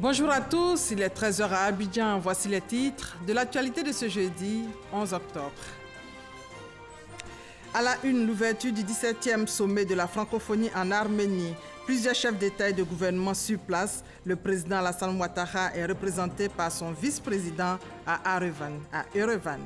Bonjour à tous, il est 13 h à Abidjan. Voici les titres de l'actualité de ce jeudi 11 octobre. À la une, l'ouverture du 17e sommet de la francophonie en Arménie. Plusieurs chefs d'État et de gouvernement sur place. Le président Alassane Ouattara est représenté par son vice-président à Erevan.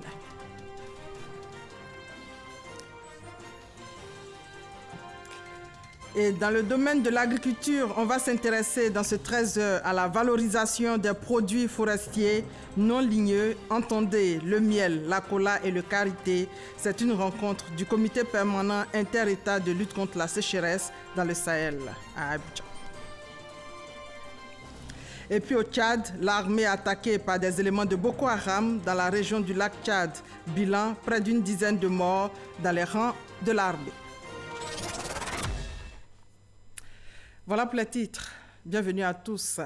Et dans le domaine de l'agriculture, on va s'intéresser dans ce 13 h à la valorisation des produits forestiers non ligneux. Entendez, le miel, la cola et le karité. C'est une rencontre du comité permanent inter-État de lutte contre la sécheresse dans le Sahel à Abidjan. Et puis au Tchad, l'armée attaquée par des éléments de Boko Haram dans la région du lac Tchad. Bilan, près d'une dizaine de morts dans les rangs de l'armée. Voilà pour les titres. Bienvenue à tous.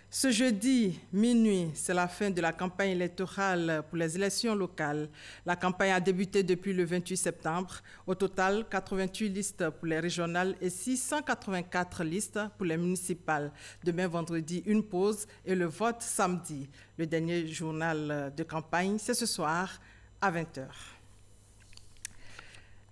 Ce jeudi, minuit, c'est la fin de la campagne électorale pour les élections locales. La campagne a débuté depuis le 28 septembre. Au total, 88 listes pour les régionales et 684 listes pour les municipales. Demain, vendredi, une pause et le vote samedi. Le dernier journal de campagne, c'est ce soir à 20 h.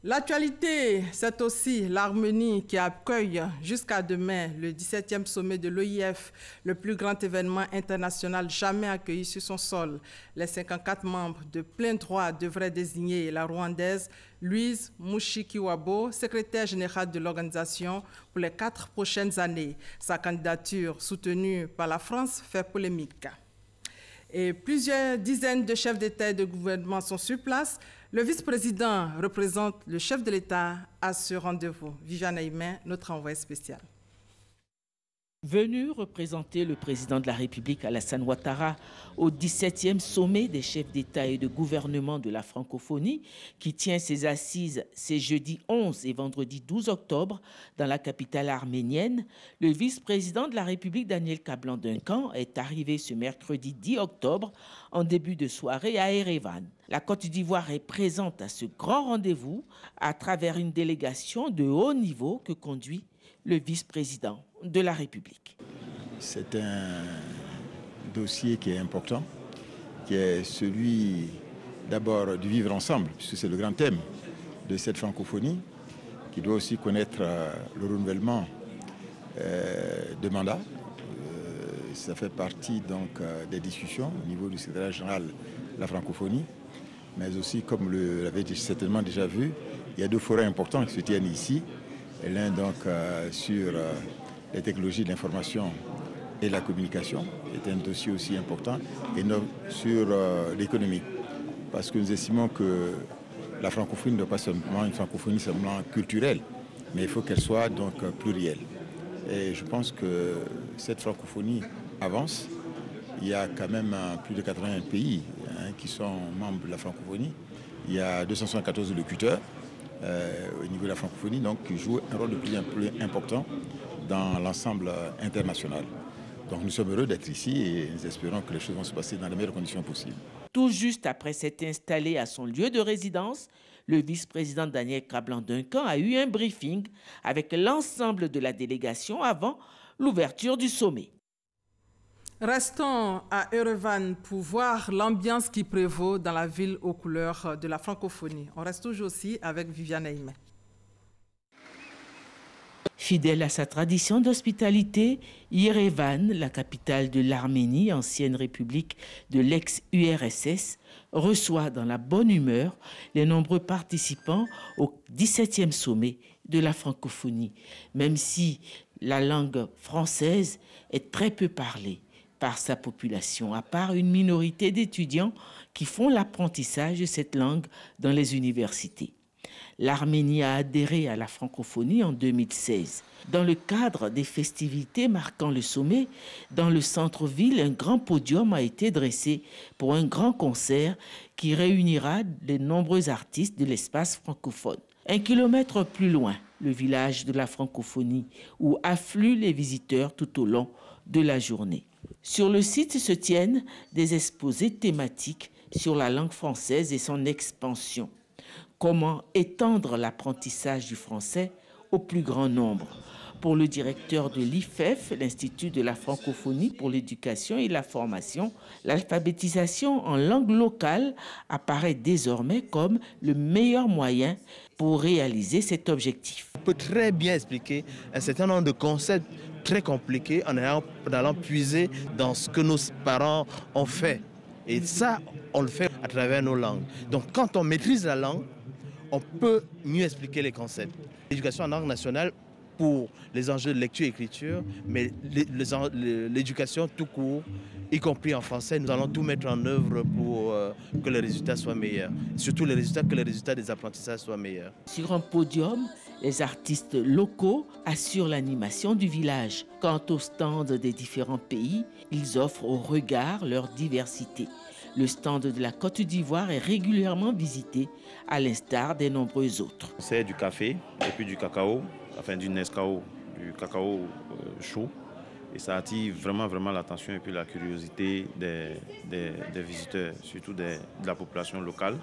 L'actualité, c'est aussi l'Arménie qui accueille jusqu'à demain le 17e sommet de l'OIF, le plus grand événement international jamais accueilli sur son sol. Les 54 membres de plein droit devraient désigner la Rwandaise Louise Mushikiwabo, secrétaire générale de l'organisation pour les 4 prochaines années. Sa candidature, soutenue par la France, fait polémique. Et plusieurs dizaines de chefs d'État et de gouvernement sont sur place. Le vice-président représente le chef de l'État à ce rendez-vous. Viviane Aïmen, notre envoyé spécial. Venu représenter le président de la République Alassane Ouattara au 17e sommet des chefs d'État et de gouvernement de la francophonie qui tient ses assises ces jeudi 11 et vendredi 12 octobre dans la capitale arménienne, le vice-président de la République Daniel Kablan-Duncan est arrivé ce mercredi 10 octobre en début de soirée à Erevan. La Côte d'Ivoire est présente à ce grand rendez-vous à travers une délégation de haut niveau que conduit le vice-président de la République. C'est un dossier qui est important, qui est celui d'abord du vivre ensemble, puisque c'est le grand thème de cette francophonie, qui doit aussi connaître le renouvellement de mandat. Ça fait partie donc des discussions au niveau du secrétaire général de la francophonie, mais aussi, comme vous l'avez certainement déjà vu, il y a 2 forums importants qui se tiennent ici. L'un donc sur les technologies de l'information et la communication, est un dossier aussi important, et non sur l'économie. Parce que nous estimons que la francophonie ne doit pas seulement une francophonie seulement culturelle, mais il faut qu'elle soit donc plurielle. Et je pense que cette francophonie avance. Il y a quand même plus de 80 pays qui sont membres de la francophonie. Il y a 274 locuteurs au niveau de la francophonie, donc qui joue un rôle de plus en plus important dans l'ensemble international. Donc nous sommes heureux d'être ici et nous espérons que les choses vont se passer dans les meilleures conditions possibles. Tout juste après s'être installé à son lieu de résidence, le vice-président Daniel Kablan-Duncan a eu un briefing avec l'ensemble de la délégation avant l'ouverture du sommet. Restons à Erevan pour voir l'ambiance qui prévaut dans la ville aux couleurs de la francophonie. On reste toujours aussi avec Viviane Aïmen. Fidèle à sa tradition d'hospitalité, Erevan, la capitale de l'Arménie, ancienne république de l'ex-URSS, reçoit dans la bonne humeur les nombreux participants au 17e sommet de la francophonie, même si la langue française est très peu parlée par sa population, à part une minorité d'étudiants qui font l'apprentissage de cette langue dans les universités. L'Arménie a adhéré à la francophonie en 2016. Dans le cadre des festivités marquant le sommet, dans le centre-ville, un grand podium a été dressé pour un grand concert qui réunira de nombreux artistes de l'espace francophone. 1 kilomètre plus loin, le village de la francophonie, où affluent les visiteurs tout au long de la journée. Sur le site se tiennent des exposés thématiques sur la langue française et son expansion. Comment étendre l'apprentissage du français au plus grand nombre? Pour le directeur de l'IFEF, l'Institut de la francophonie pour l'éducation et la formation, l'alphabétisation en langue locale apparaît désormais comme le meilleur moyen pour réaliser cet objectif. On peut très bien expliquer un certain nombre de concepts très compliqués en allant puiser dans ce que nos parents ont fait. Et ça, on le fait à travers nos langues. Donc quand on maîtrise la langue, on peut mieux expliquer les concepts. L'éducation en langue nationale pour les enjeux de lecture et écriture, mais l'éducation tout court, y compris en français, nous allons tout mettre en œuvre pour que les résultats soient meilleurs. Surtout que les résultats des apprentissages soient meilleurs. Sur un podium, les artistes locaux assurent l'animation du village. Quant aux stands des différents pays, ils offrent au regard leur diversité. Le stand de la Côte d'Ivoire est régulièrement visité, à l'instar des nombreux autres. C'est du café et puis du cacao, enfin du Nescao, du cacao chaud. Et ça attire vraiment l'attention et puis la curiosité des visiteurs, surtout de la population locale.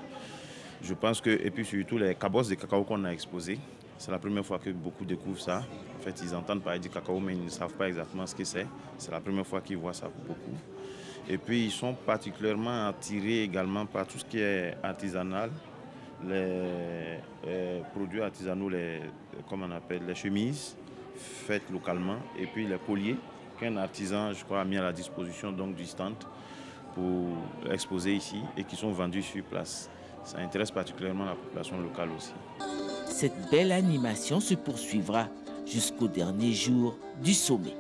Je pense que, et puis surtout les cabosses de cacao qu'on a exposés, c'est la première fois que beaucoup découvrent ça. En fait, ils entendent parler du cacao, mais ils ne savent pas exactement ce que c'est. C'est la première fois qu'ils voient ça pour beaucoup. Et puis, ils sont particulièrement attirés également par tout ce qui est artisanal, les produits artisanaux, comme on appelle, les chemises faites localement, et puis les colliers qu'un artisan, je crois, a mis à la disposition donc, du stand pour exposer ici et qui sont vendus sur place. Ça intéresse particulièrement la population locale aussi. Cette belle animation se poursuivra jusqu'au dernier jour du sommet.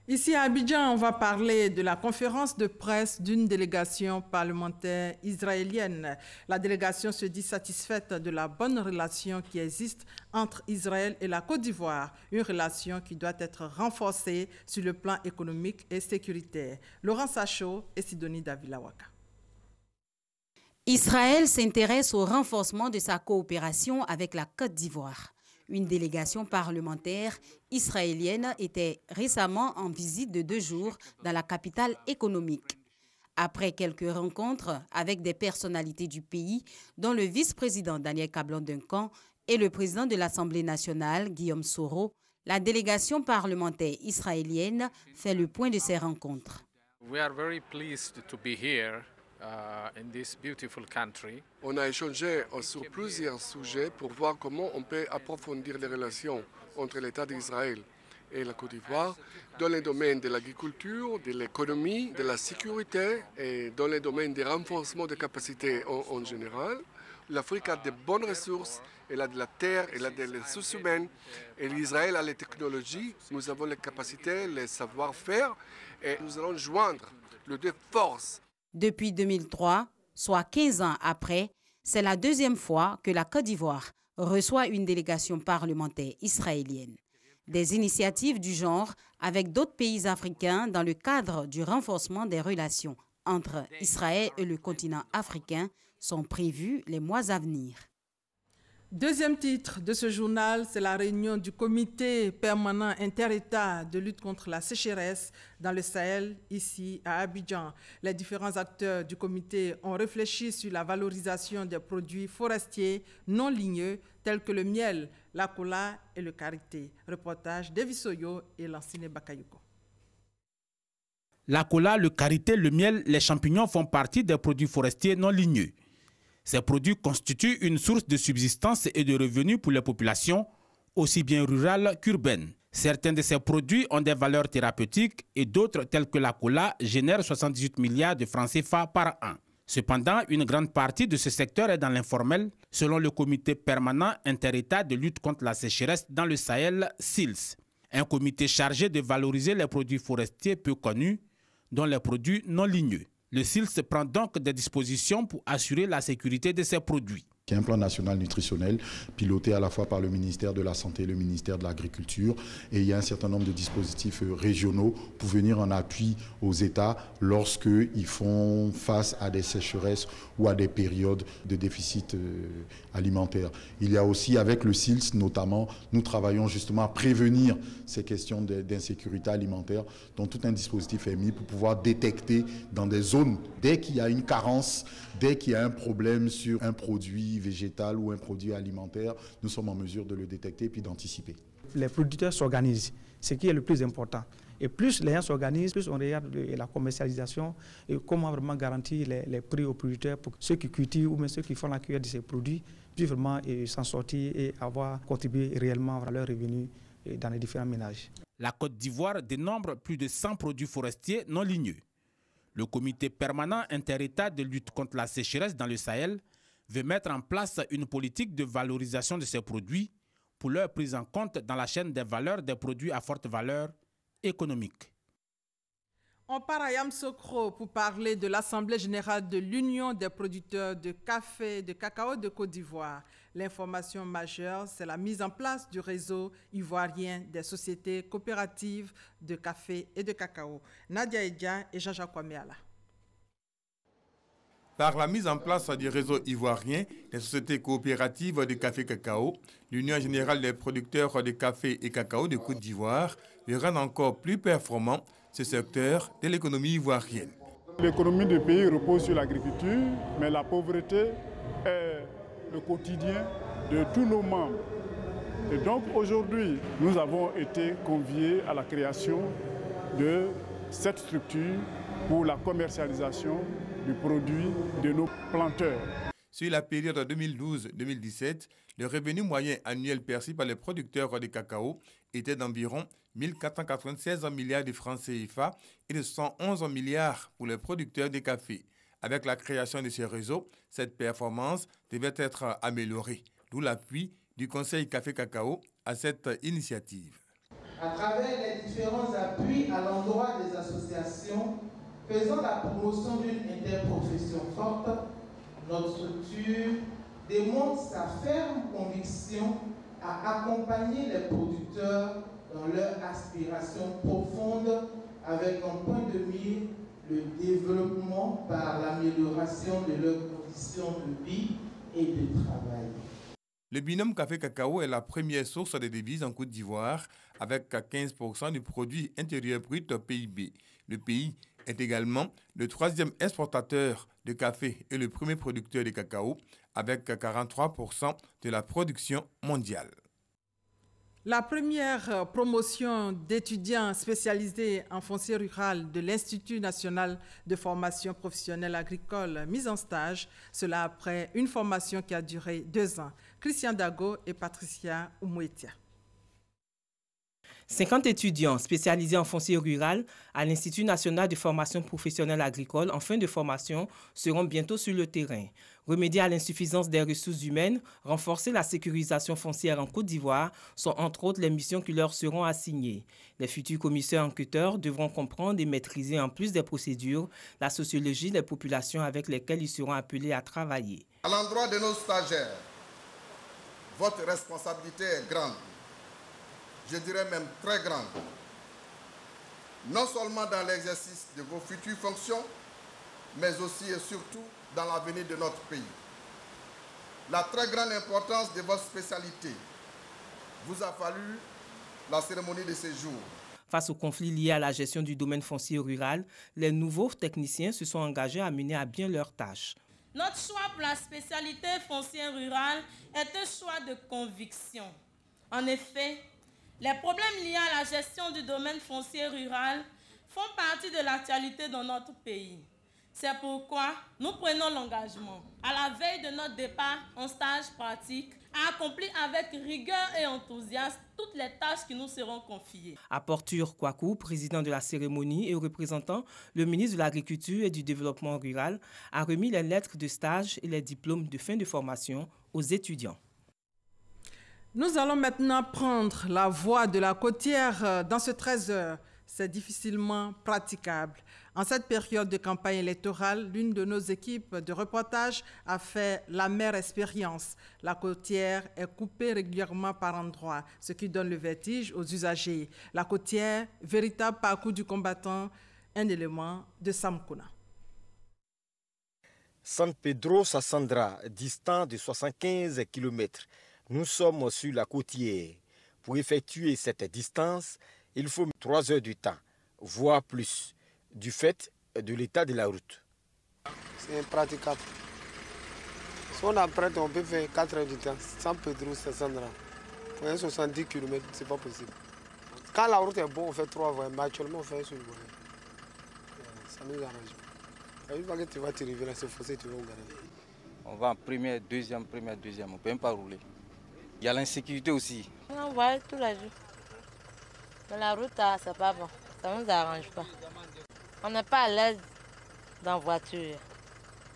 Ici à Abidjan, on va parler de la conférence de presse d'une délégation parlementaire israélienne. La délégation se dit satisfaite de la bonne relation qui existe entre Israël et la Côte d'Ivoire, une relation qui doit être renforcée sur le plan économique et sécuritaire. Laurent Sacho et Sidonie Davilawaka. Israël s'intéresse au renforcement de sa coopération avec la Côte d'Ivoire. Une délégation parlementaire israélienne était récemment en visite de 2 jours dans la capitale économique. Après quelques rencontres avec des personnalités du pays, dont le vice-président Daniel Kablan-Duncan et le président de l'Assemblée nationale, Guillaume Soro, la délégation parlementaire israélienne fait le point de ces rencontres. We are very pleased to be here. In this beautiful country. On a échangé sur plusieurs sujets pour voir comment on peut approfondir les relations entre l'État d'Israël et la Côte d'Ivoire dans les domaines de l'agriculture, de l'économie, de la sécurité et dans les domaines de renforcement des capacités en général. L'Afrique a de bonnes ressources, elle a de la terre, elle a des ressources humaines et l'Israël a les technologies, nous avons les capacités, les savoir-faire et nous allons joindre les 2 forces. Depuis 2003, soit 15 ans après, c'est la 2e fois que la Côte d'Ivoire reçoit une délégation parlementaire israélienne. Des initiatives du genre avec d'autres pays africains dans le cadre du renforcement des relations entre Israël et le continent africain sont prévues les mois à venir. Deuxième titre de ce journal, c'est la réunion du comité permanent inter-État de lutte contre la sécheresse dans le Sahel, ici à Abidjan. Les différents acteurs du comité ont réfléchi sur la valorisation des produits forestiers non ligneux tels que le miel, la cola et le karité. Reportage d'Evisoyo et Lansine Bakayoko. La cola, le karité, le miel, les champignons font partie des produits forestiers non ligneux. Ces produits constituent une source de subsistance et de revenus pour les populations, aussi bien rurales qu'urbaines. Certains de ces produits ont des valeurs thérapeutiques et d'autres, tels que la cola, génèrent 78 milliards de francs CFA par an. Cependant, une grande partie de ce secteur est dans l'informel, selon le comité permanent inter-État de lutte contre la sécheresse dans le Sahel, SILS. Un comité chargé de valoriser les produits forestiers peu connus, dont les produits non ligneux. Le SILS prend donc des dispositions pour assurer la sécurité de ces produits. qui est un plan national nutritionnel piloté à la fois par le ministère de la Santé et le ministère de l'Agriculture. Et il y a un certain nombre de dispositifs régionaux pour venir en appui aux États lorsqu'ils font face à des sécheresses ou à des périodes de déficit alimentaire. Il y a aussi, avec le SILS notamment, nous travaillons justement à prévenir ces questions d'insécurité alimentaire, dont tout un dispositif est mis pour pouvoir détecter dans des zones, dès qu'il y a une carence, dès qu'il y a un problème sur un produit produit végétal ou un produit alimentaire, nous sommes en mesure de le détecter et puis d'anticiper. Les producteurs s'organisent, ce qui est le plus important. Et plus les gens s'organisent, plus on regarde la commercialisation et comment vraiment garantir les prix aux producteurs pour ceux qui cultivent ou même ceux qui font la cueillette de ces produits puissent vraiment s'en sortir et avoir contribué réellement à leurs revenus dans les différents ménages. La Côte d'Ivoire dénombre plus de 100 produits forestiers non ligneux. Le comité permanent inter-État de lutte contre la sécheresse dans le Sahel veut mettre en place une politique de valorisation de ces produits pour leur prise en compte dans la chaîne des valeurs des produits à forte valeur économique. On part à Yamoussoukro pour parler de l'Assemblée générale de l'Union des producteurs de café et de cacao de Côte d'Ivoire. L'information majeure, c'est la mise en place du réseau ivoirien des sociétés coopératives de café et de cacao. Nadia Edia et Jean-Jacques Kwameala. Par la mise en place du réseau ivoirien des sociétés coopératives de café et cacao, l'Union générale des producteurs de café et cacao de Côte d'Ivoire veut rendre encore plus performant ce secteur de l'économie ivoirienne. L'économie du pays repose sur l'agriculture, mais la pauvreté est le quotidien de tous nos membres. Et donc aujourd'hui, nous avons été conviés à la création de cette structure pour la commercialisation du produit de nos planteurs. Sur la période 2012-2017, le revenu moyen annuel perçu par les producteurs de cacao était d'environ 1 496 milliards de francs CFA et de 111 milliards pour les producteurs de café. Avec la création de ce réseau, cette performance devait être améliorée, d'où l'appui du Conseil Café-Cacao à cette initiative. À travers les différents appuis à l'endroit des associations, faisant la promotion d'une interprofession forte, notre structure démontre sa ferme conviction à accompagner les producteurs dans leur aspiration profonde avec en point de mire le développement par l'amélioration de leurs conditions de vie et de travail. Le binôme café-cacao est la première source de devises en Côte d'Ivoire avec 15% du produit intérieur brut PIB. Le pays est également le troisième exportateur de café et le premier producteur de cacao avec 43% de la production mondiale. La première promotion d'étudiants spécialisés en foncier rural de l'Institut national de formation professionnelle agricole mise en stage, cela après une formation qui a duré 2 ans. Christian Dago et Patricia Oumouetia. 50 étudiants spécialisés en foncier rural à l'Institut national de formation professionnelle agricole en fin de formation seront bientôt sur le terrain. Remédier à l'insuffisance des ressources humaines, renforcer la sécurisation foncière en Côte d'Ivoire sont entre autres les missions qui leur seront assignées. Les futurs commissaires enquêteurs devront comprendre et maîtriser en plus des procédures la sociologie des populations avec lesquelles ils seront appelés à travailler. À l'endroit de nos stagiaires, votre responsabilité est grande. Je dirais même très grande, non seulement dans l'exercice de vos futures fonctions, mais aussi et surtout dans l'avenir de notre pays. La très grande importance de votre spécialité vous a fallu la cérémonie de séjour. Face aux conflits liés à la gestion du domaine foncier rural, les nouveaux techniciens se sont engagés à mener à bien leurs tâches. Notre choix pour la spécialité foncière rurale est un choix de conviction. En effet, les problèmes liés à la gestion du domaine foncier rural font partie de l'actualité dans notre pays. C'est pourquoi nous prenons l'engagement, à la veille de notre départ en stage pratique, à accomplir avec rigueur et enthousiasme toutes les tâches qui nous seront confiées. Aporture Kwaku, président de la cérémonie et représentant le ministre de l'Agriculture et du Développement rural, a remis les lettres de stage et les diplômes de fin de formation aux étudiants. Nous allons maintenant prendre la voie de la côtière dans ce 13 heures. C'est difficilement praticable. En cette période de campagne électorale, l'une de nos équipes de reportage a fait l'amère expérience. La côtière est coupée régulièrement par endroits, ce qui donne le vertige aux usagers. La côtière, véritable parcours du combattant, un élément de Samkouna. San Pedro Sassandra, distant de 75 km. Nous sommes sur la côtière. Pour effectuer cette distance, il faut 3 heures de temps, voire plus, du fait de l'état de la route. C'est impraticable. Si on apprête, on peut faire 4 heures du temps, sans Pedro, Sassandra. Pour un 70 km, c'est pas possible. Quand la route est bonne, on fait 3 voies, mais actuellement, on fait un seul voie. Ça nous arrange. Une fois que tu vas t'arriver là, c'est forcé, tu vas au garage. On va en première, deuxième, on ne peut même pas rouler. Il y a l'insécurité aussi. On voit tous les jours. Mais la route, c'est pas bon. Ça ne nous arrange pas. On n'est pas à l'aise dans la voiture.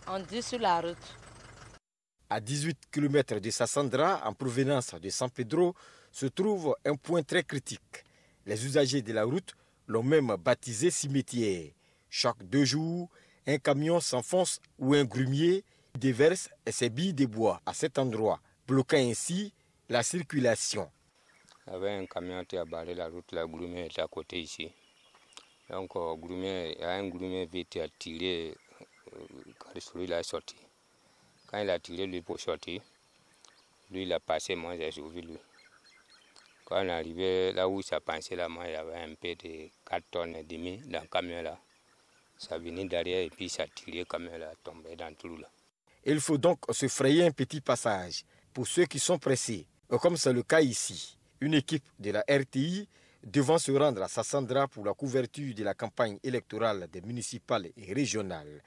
On dit sur la route. À 18 km de Sassandra, en provenance de San Pedro, se trouve un point très critique. Les usagers de la route l'ont même baptisé cimetière. Chaque 2 jours, un camion s'enfonce ou un grumier déverse ses billes de bois à cet endroit, bloquant ainsi la circulation. Il y avait un camion qui a barré la route, le grumier était à côté ici. Donc, il y a un grumier qui a tiré quand celui-là est sorti. Quand il a tiré lui pour sortir, lui il a passé, moi j'ai suivi lui. Quand on est arrivé là où ça pensait, là, moi il y avait un peu de 4 tonnes et demi dans le camion là. Ça venait derrière et puis ça a tiré le camion là, tombé dans tout là. Il faut donc se frayer un petit passage pour ceux qui sont pressés. Comme c'est le cas ici, une équipe de la RTI devant se rendre à Sassandra pour la couverture de la campagne électorale des municipales et régionales.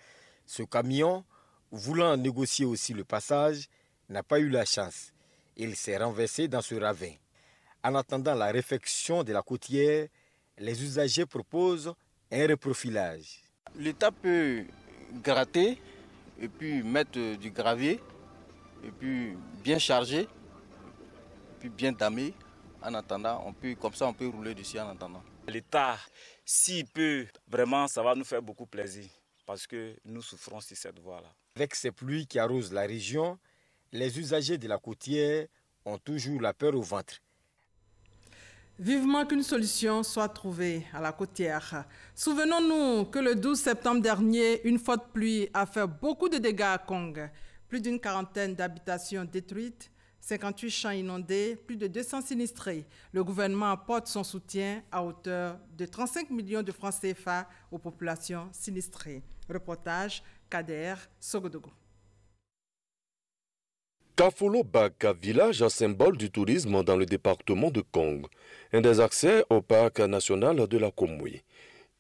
Ce camion, voulant négocier aussi le passage, n'a pas eu la chance. Il s'est renversé dans ce ravin. En attendant la réfection de la côtière, les usagers proposent un reprofilage. L'État peut gratter et puis mettre du gravier et puis bien charger et puis bien damer. En attendant, comme ça on peut rouler dessus en attendant. L'État, s'il peut, vraiment ça va nous faire beaucoup plaisir parce que nous souffrons sur cette voie-là. Avec ces pluies qui arrosent la région, les usagers de la côtière ont toujours la peur au ventre. Vivement qu'une solution soit trouvée à la côtière. Souvenons-nous que le 12 septembre dernier, une forte pluie a fait beaucoup de dégâts à Kong. Plus d'une 40aine d'habitations détruites, 58 champs inondés, plus de 200 sinistrés. Le gouvernement apporte son soutien à hauteur de 35 millions de francs CFA aux populations sinistrées. Reportage Kader Sogodogo. Kafolo Baka, village symbole du tourisme dans le département de Kong, un des accès au parc national de la Komwe.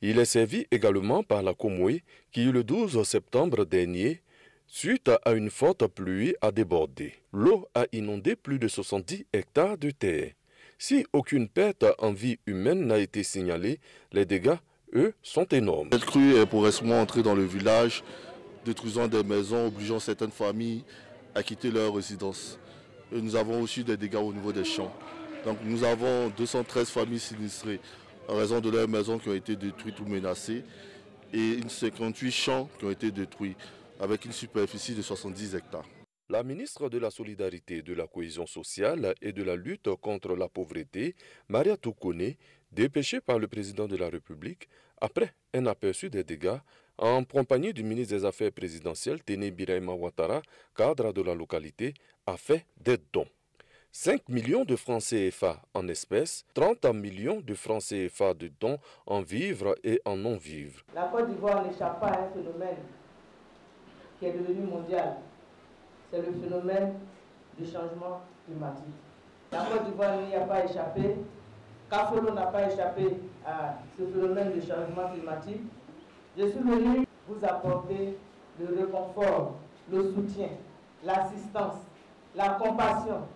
Il est servi également par la Komwe qui, le 12 septembre dernier, suite à une forte pluie, a débordé. L'eau a inondé plus de 70 hectares de terre. Si aucune perte en vie humaine n'a été signalée, les dégâts, eux, sont énormes. Cette crue est progressivement entrée dans le village, détruisant des maisons, obligeant certaines familles à quitter leur résidence. Et nous avons aussi des dégâts au niveau des champs. Donc nous avons 213 familles sinistrées en raison de leurs maisons qui ont été détruites ou menacées et 58 champs qui ont été détruits avec une superficie de 70 hectares. La ministre de la Solidarité, de la Cohésion sociale et de la lutte contre la pauvreté, Maria Toukone, dépêchée par le président de la République, après un aperçu des dégâts, en compagnie du ministre des Affaires présidentielles, Téné Birahima Ouattara, cadre de la localité, a fait des dons. 5 millions de francs CFA en espèces, 30 millions de francs CFA de dons en vivres et en non-vivres. La Côte d'Ivoire n'échappe pas à un phénomène qui est devenu mondial. C'est le phénomène du changement climatique. La Côte d'Ivoire n'y a pas échappé. Kafolo n'a pas échappé à ce phénomène de changement climatique. Je suis venu vous apporter le réconfort, le soutien, l'assistance, la compassion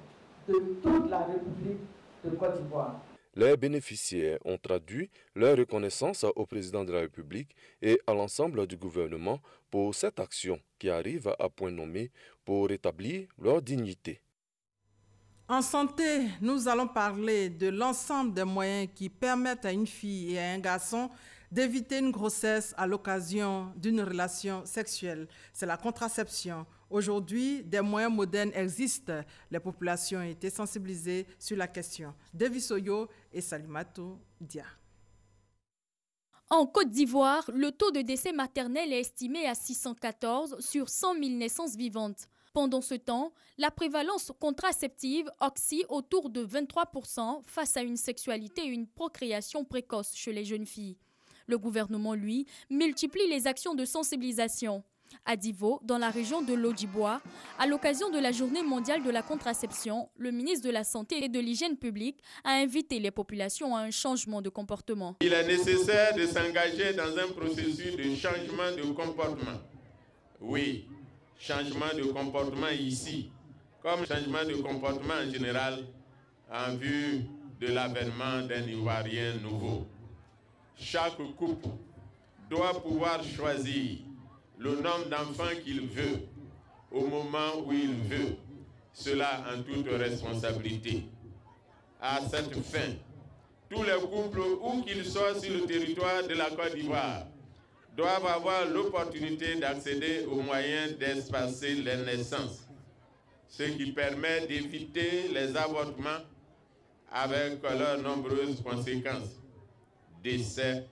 de toute la République de Côte d'Ivoire. Les bénéficiaires ont traduit leur reconnaissance au président de la République et à l'ensemble du gouvernement pour cette action qui arrive à point nommé pour rétablir leur dignité. En santé, nous allons parler de l'ensemble des moyens qui permettent à une fille et à un garçon d'éviter une grossesse à l'occasion d'une relation sexuelle. C'est la contraception. Aujourd'hui, des moyens modernes existent. Les populations ont été sensibilisées sur la question. Davis Oyo et Salimatou Dia. En Côte d'Ivoire, le taux de décès maternel est estimé à 614 sur 100 000 naissances vivantes. Pendant ce temps, la prévalence contraceptive oscille autour de 23% face à une sexualité et une procréation précoce chez les jeunes filles. Le gouvernement, lui, multiplie les actions de sensibilisation. À Divo, dans la région de l'Odjibois, à l'occasion de la journée mondiale de la contraception, le ministre de la Santé et de l'Hygiène publique a invité les populations à un changement de comportement. Il est nécessaire de s'engager dans un processus de changement de comportement. Oui, changement de comportement ici, comme changement de comportement en général, en vue de l'avènement d'un Ivoirien nouveau. Chaque couple doit pouvoir choisir le nombre d'enfants qu'il veut, au moment où il veut, cela en toute responsabilité. À cette fin, tous les couples, où qu'ils soient sur le territoire de la Côte d'Ivoire, doivent avoir l'opportunité d'accéder aux moyens d'espacer les naissances, ce qui permet d'éviter les avortements avec leurs nombreuses conséquences, décès,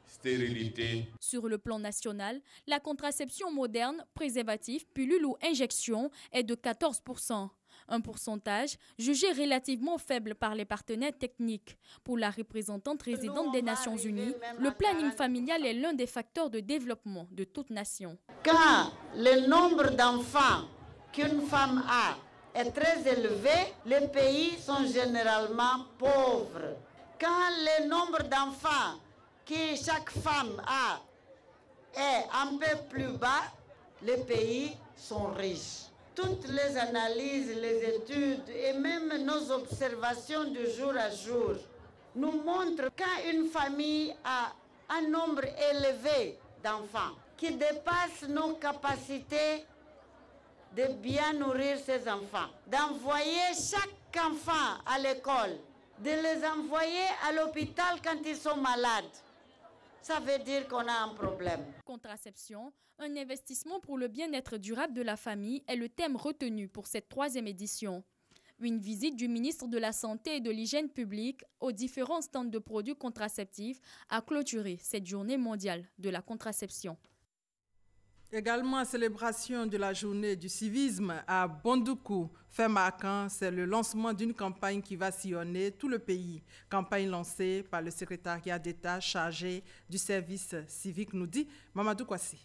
stérilité. Sur le plan national, la contraception moderne, préservatif, pilule ou injection est de 14%. Un pourcentage jugé relativement faible par les partenaires techniques. Pour la représentante résidente des Nations Unies, le planning familial est l'un des facteurs de développement de toute nation. Quand le nombre d'enfants qu'une femme a est très élevé, les pays sont généralement pauvres. Quand le nombre d'enfants que chaque femme a est un peu plus bas, les pays sont riches. Toutes les analyses, les études et même nos observations de jour à jour nous montrent quand une famille a un nombre élevé d'enfants qui dépasse nos capacités de bien nourrir ses enfants, d'envoyer chaque enfant à l'école, de les envoyer à l'hôpital quand ils sont malades. Ça veut dire qu'on a un problème. Contraception, un investissement pour le bien-être durable de la famille est le thème retenu pour cette 3e édition. Une visite du ministre de la Santé et de l'Hygiène publique aux différents stands de produits contraceptifs a clôturé cette journée mondiale de la contraception. Également, célébration de la journée du civisme à Bondoukou. Fin marquant, c'est le lancement d'une campagne qui va sillonner tout le pays. Campagne lancée par le secrétariat d'État chargé du service civique, nous dit Mamadou Kwasi.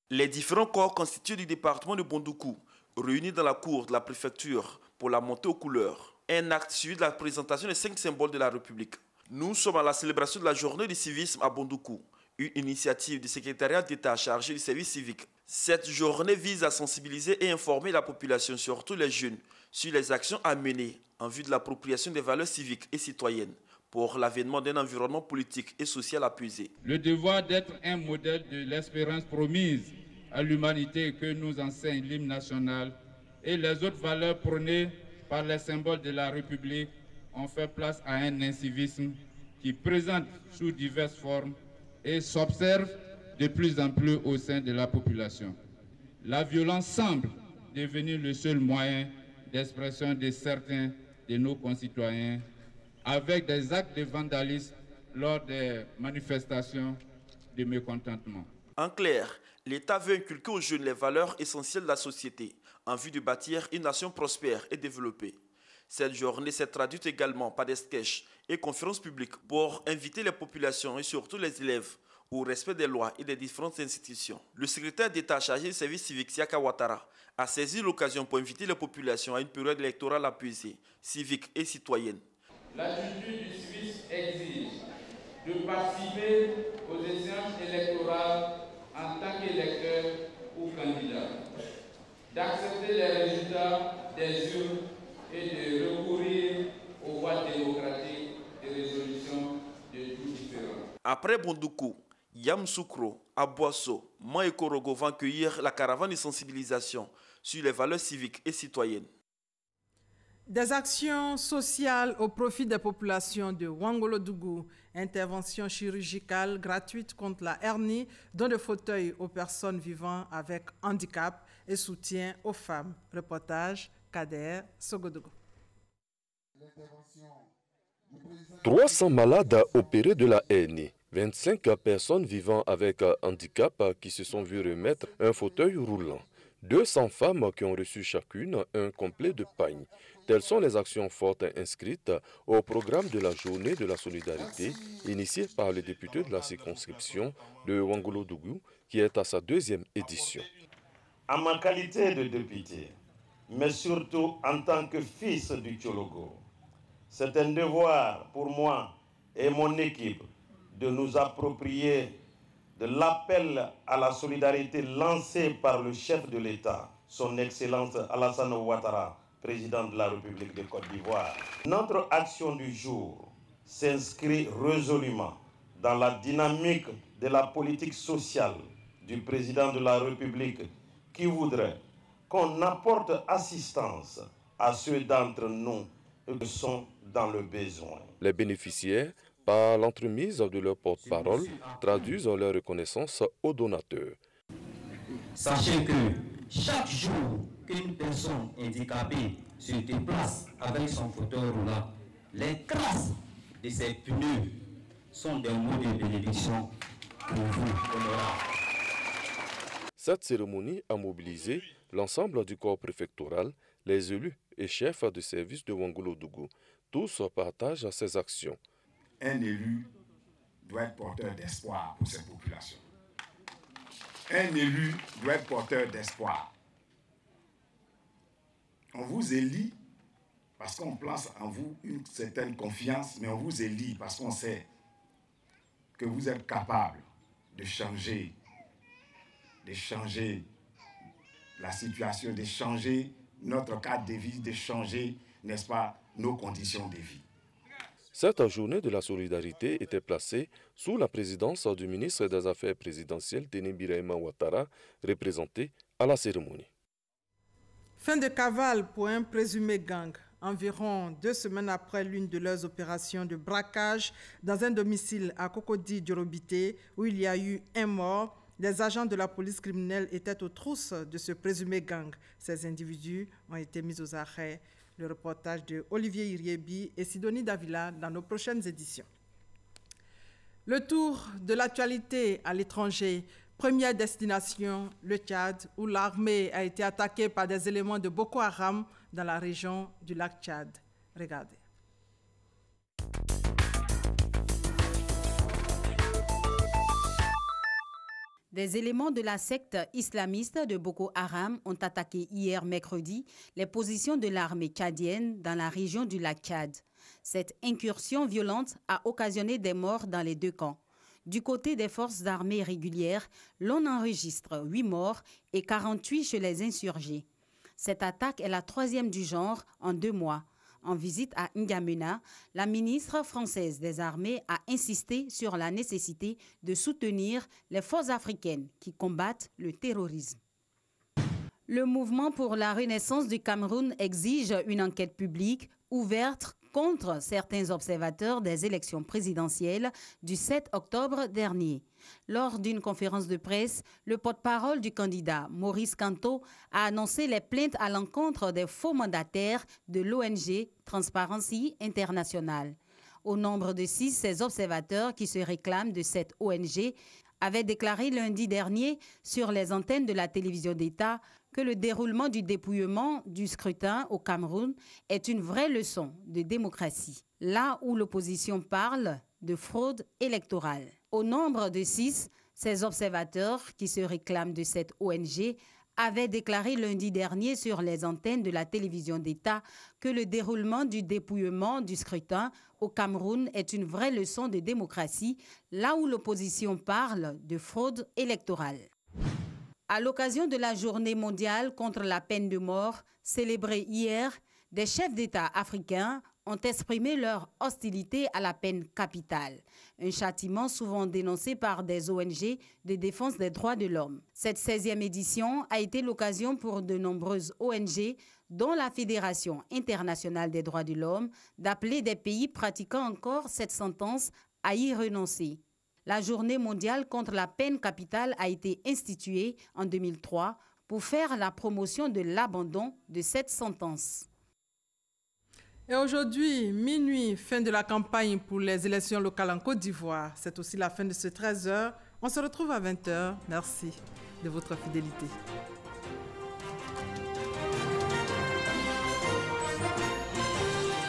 Les différents corps constitués du département de Bondoukou, réunis dans la cour de la préfecture pour la montée aux couleurs. Un acte suivi de la présentation des 5 symboles de la République. Nous sommes à la célébration de la journée du civisme à Bondoukou, une initiative du secrétariat d'État chargé du service civique. Cette journée vise à sensibiliser et informer la population, surtout les jeunes, sur les actions à mener en vue de l'appropriation des valeurs civiques et citoyennes pour l'avènement d'un environnement politique et social apaisé. Le devoir d'être un modèle de l'espérance promise à l'humanité que nous enseigne l'hymne national et les autres valeurs prônées par les symboles de la République ont fait place à un incivisme qui présente sous diverses formes et s'observe de plus en plus au sein de la population. La violence semble devenir le seul moyen d'expression de certains de nos concitoyens avec des actes de vandalisme lors des manifestations de mécontentement. En clair, l'État veut inculquer aux jeunes les valeurs essentielles de la société en vue de bâtir une nation prospère et développée. Cette journée s'est traduite également par des sketchs et conférences publiques pour inviter les populations et surtout les élèves au respect des lois et des différentes institutions. Le secrétaire d'État chargé du service civique, Siaka Ouattara, a saisi l'occasion pour inviter les populations à une période électorale apaisée, civique et citoyenne. L'attitude du civisme exige de participer aux échéances électorales en tant qu'électeur ou candidat, d'accepter les résultats des urnes et de recourir aux voies démocratiques de résolution de tout différends. Après Bondoukou, Yamsoukro, Abouasso, Maïkorogo vont accueillir la caravane de sensibilisation sur les valeurs civiques et citoyennes. Des actions sociales au profit des populations de Ouangolodougou, intervention chirurgicale gratuite contre la hernie, don de fauteuils aux personnes vivant avec handicap et soutien aux femmes. Reportage Kader Sogodogo. 300 malades opérés de la hernie. 25 personnes vivant avec handicap qui se sont vues remettre un fauteuil roulant. 200 femmes qui ont reçu chacune un complet de pagne. Telles sont les actions fortes inscrites au programme de la journée de la solidarité initiée par le député de la circonscription de Ouangolodougou, qui est à sa 2e édition. En ma qualité de député, mais surtout en tant que fils du Tchologo, c'est un devoir pour moi et mon équipe de nous approprier de l'appel à la solidarité lancé par le chef de l'État, son Excellence Alassane Ouattara, président de la République de Côte d'Ivoire. Notre action du jour s'inscrit résolument dans la dynamique de la politique sociale du président de la République qui voudrait qu'on apporte assistance à ceux d'entre nous qui sont dans le besoin. Les bénéficiaires, par l'entremise de leur porte-parole, traduisent leur reconnaissance aux donateurs. Sachez que chaque jour qu'une personne handicapée se déplace avec son fauteuil roulant, les traces de ses pneus sont des mots de bénédiction pour vous, honorables. Cette cérémonie a mobilisé l'ensemble du corps préfectoral, les élus et chefs de service de Ouagadougou. Tous partagent ces actions. Un élu doit être porteur d'espoir pour cette population. Un élu doit être porteur d'espoir. On vous élit parce qu'on place en vous une certaine confiance, mais on vous élit parce qu'on sait que vous êtes capable de changer la situation, de changer notre cadre de vie, de changer, n'est-ce pas, nos conditions de vie. Cette journée de la solidarité était placée sous la présidence du ministre des Affaires présidentielles, Denis Birahima Ouattara, représenté à la cérémonie. Fin de cavale pour un présumé gang. Environ 2 semaines après l'une de leurs opérations de braquage dans un domicile à Cocody-Diorobité, où il y a eu un mort, les agents de la police criminelle étaient aux trousses de ce présumé gang. Ces individus ont été mis aux arrêts. Le reportage de Olivier Iriebi et Sidonie Davila dans nos prochaines éditions. Le tour de l'actualité à l'étranger. Première destination, le Tchad, où l'armée a été attaquée par des éléments de Boko Haram dans la région du lac Tchad. Regardez. Des éléments de la secte islamiste de Boko Haram ont attaqué hier mercredi les positions de l'armée tchadienne dans la région du lac Tchad. Cette incursion violente a occasionné des morts dans les 2 camps. Du côté des forces armées régulières, l'on enregistre 8 morts et 48 chez les insurgés. Cette attaque est la 3e du genre en 2 mois. En visite à N'Djamena, la ministre française des Armées a insisté sur la nécessité de soutenir les forces africaines qui combattent le terrorisme. Le mouvement pour la renaissance du Cameroun exige une enquête publique ouverte contre certains observateurs des élections présidentielles du 7 octobre dernier. Lors d'une conférence de presse, le porte-parole du candidat, Maurice Kanto, a annoncé les plaintes à l'encontre des faux mandataires de l'ONG Transparency International. Au nombre de 6, ces observateurs qui se réclament de cette ONG avaient déclaré lundi dernier sur les antennes de la télévision d'État que le déroulement du dépouillement du scrutin au Cameroun est une vraie leçon de démocratie, là où l'opposition parle de fraude électorale. Au nombre de 6, ces observateurs qui se réclament de cette ONG avaient déclaré lundi dernier sur les antennes de la télévision d'État que le déroulement du dépouillement du scrutin au Cameroun est une vraie leçon de démocratie, là où l'opposition parle de fraude électorale. À l'occasion de la journée mondiale contre la peine de mort, célébrée hier, des chefs d'État africains ont exprimé leur hostilité à la peine capitale, un châtiment souvent dénoncé par des ONG de défense des droits de l'homme. Cette 16e édition a été l'occasion pour de nombreuses ONG, dont la Fédération internationale des droits de l'homme, d'appeler des pays pratiquant encore cette sentence à y renoncer. La journée mondiale contre la peine capitale a été instituée en 2003 pour faire la promotion de l'abandon de cette sentence. Et aujourd'hui, minuit, fin de la campagne pour les élections locales en Côte d'Ivoire. C'est aussi la fin de ce 13h. On se retrouve à 20h. Merci de votre fidélité.